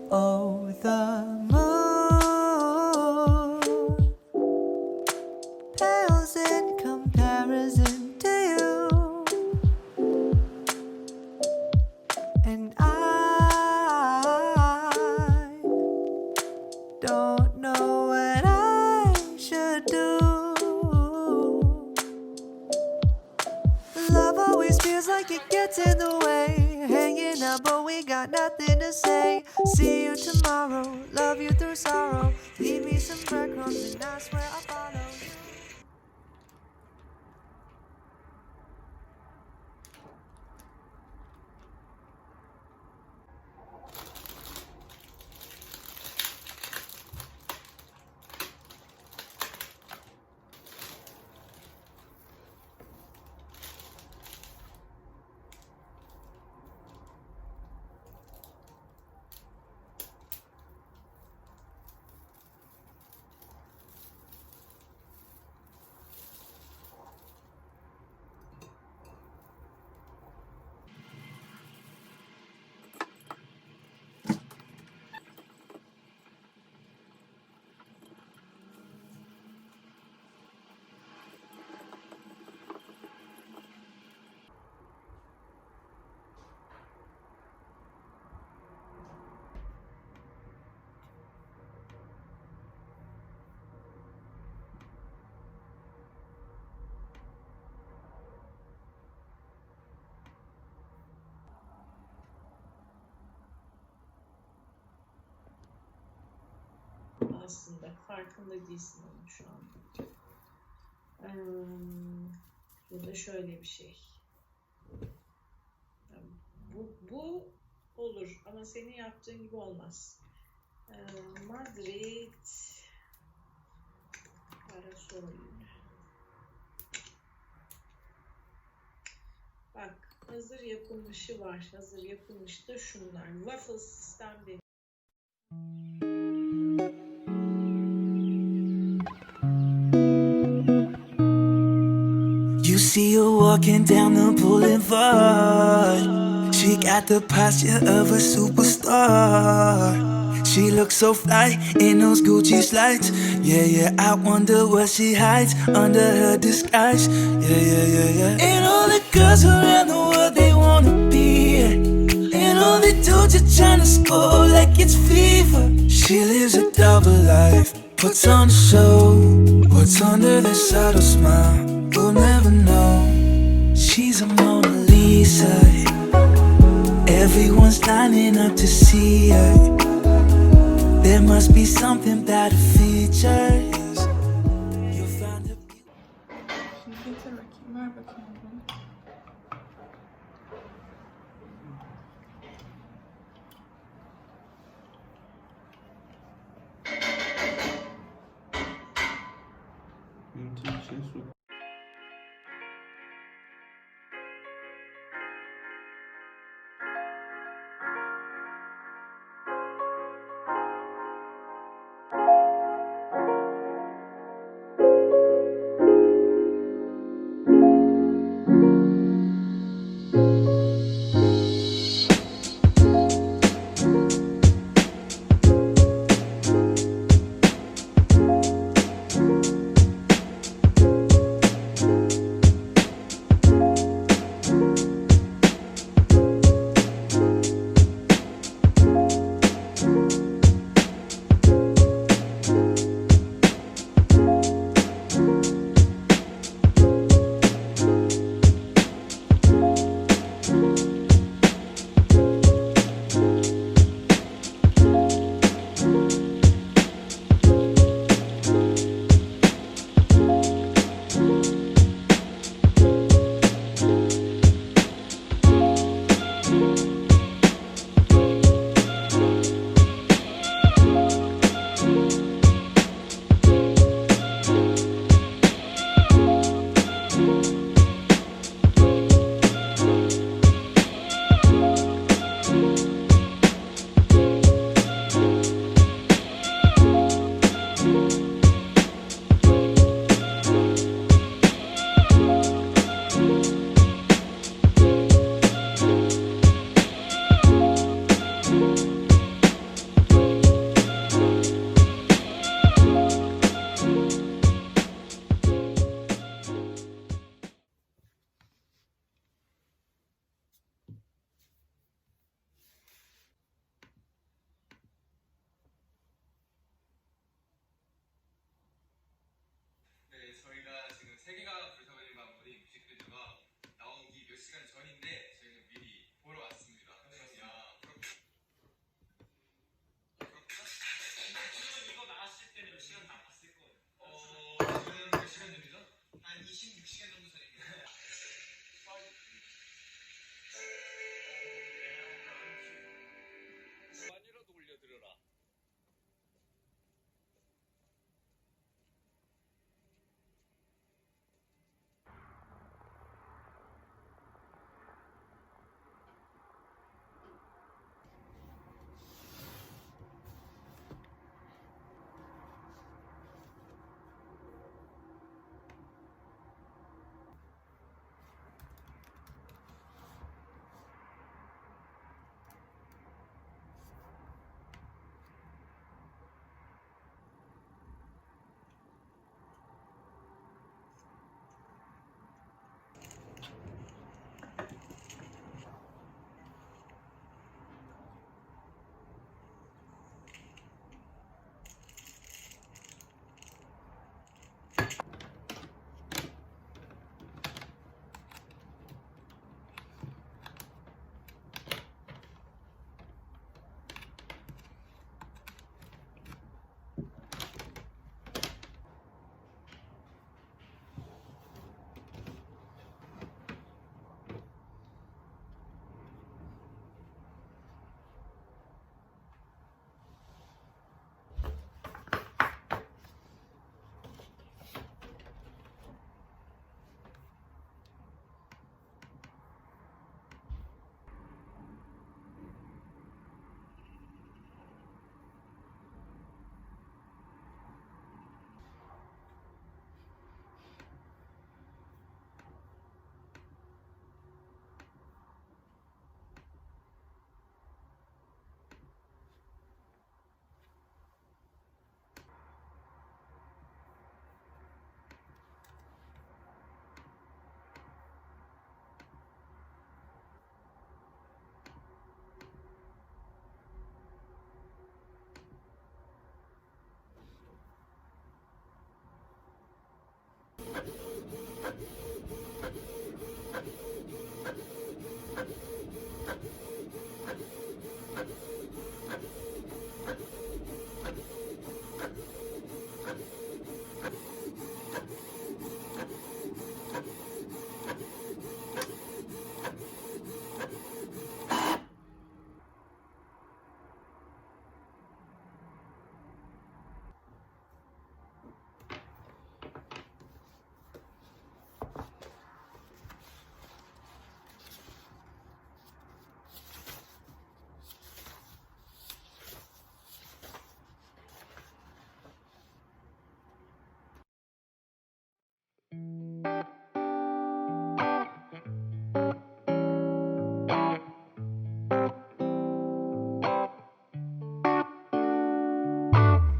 Oh, the moon pales in comparison to you, and I don't know what I should do. Love always feels like it gets in the way, hanging out but we got nothing to say. See you tomorrow, love you through sorrow. Leave me some breadcrumbs and I swear I'll follow you. Aslında farkında değilsin onun şu anda. Bu da şöyle bir şey. Bu olur ama senin yaptığın gibi olmaz. Madrid parasol. Bak, hazır yapılmışı var. Hazır yapılmış da şunlar. Waffle sistem değil. You see her walking down the boulevard. She got the posture of a superstar. She looks so fly in those Gucci slides. Yeah, yeah, I wonder what she hides under her disguise. Yeah, yeah, yeah, yeah. And all the girls around the world, they wanna be her. And all the dudes are trying to score like it's fever. She lives a double life, puts on a show. What's under the subtle smile, we'll never know. She's a Mona Lisa. Everyone's lining up to see her. There must be something about her features. You'll find her. Şimdi getir bakayım, ver bakayım bunu. Yönetim şey su.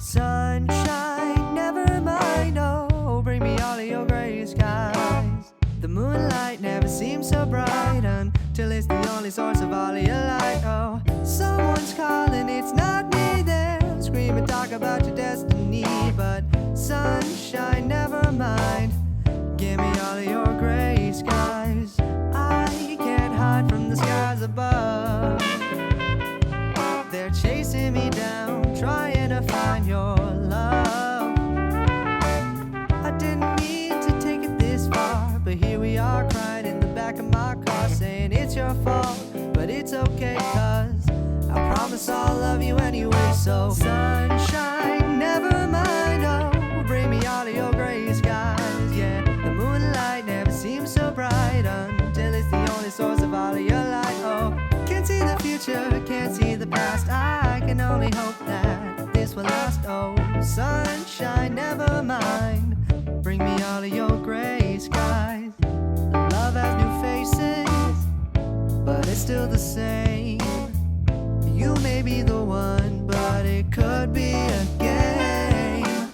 Sunshine, never mind, oh, bring me all of your gray skies. The moonlight never seems so bright until it's the only source of all of your light. Oh, someone's calling, it's not me, they'll scream and talk about your destiny. But sunshine, never mind, give me all of your gray skies. I can't hide from the skies above. They're chasing me down, trying to find your love. I didn't mean to take it this far, but here we are crying in the back of my car, saying it's your fault, but it's okay, 'cause I promise I'll love you anyway. So sunshine, never mind, oh, bring me all of your gray skies. Yeah, the moonlight never seems so bright until it's the only source of all of your light. Oh, can't see the future, can't see the past, I can only hope that this will last. Oh, sunshine, never mind, bring me all of your gray skies. Love has new faces, but it's still the same. You may be the one, but it could be a game.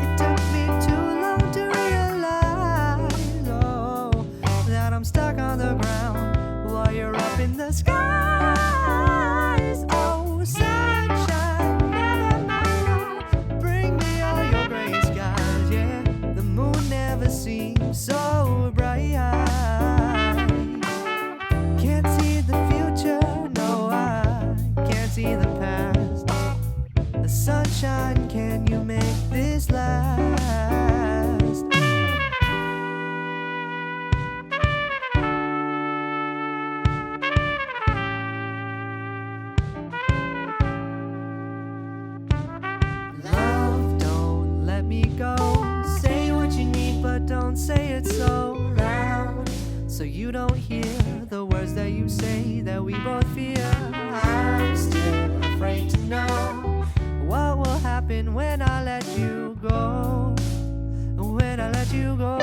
It took me too long to realize, oh, that I'm stuck on the ground while you're up in the skies. Oh, sunshine, never mind, bring me all your gray skies. Yeah, the moon never seems so bright. Can't see the future, no, I can't see the past. The sunshine, can you make this last? Love, don't let me go. Say what you need, but don't say it so loud, so you don't hear the words that you say that we both fear. I'm still afraid to know what will happen when I let you go. When I let you go.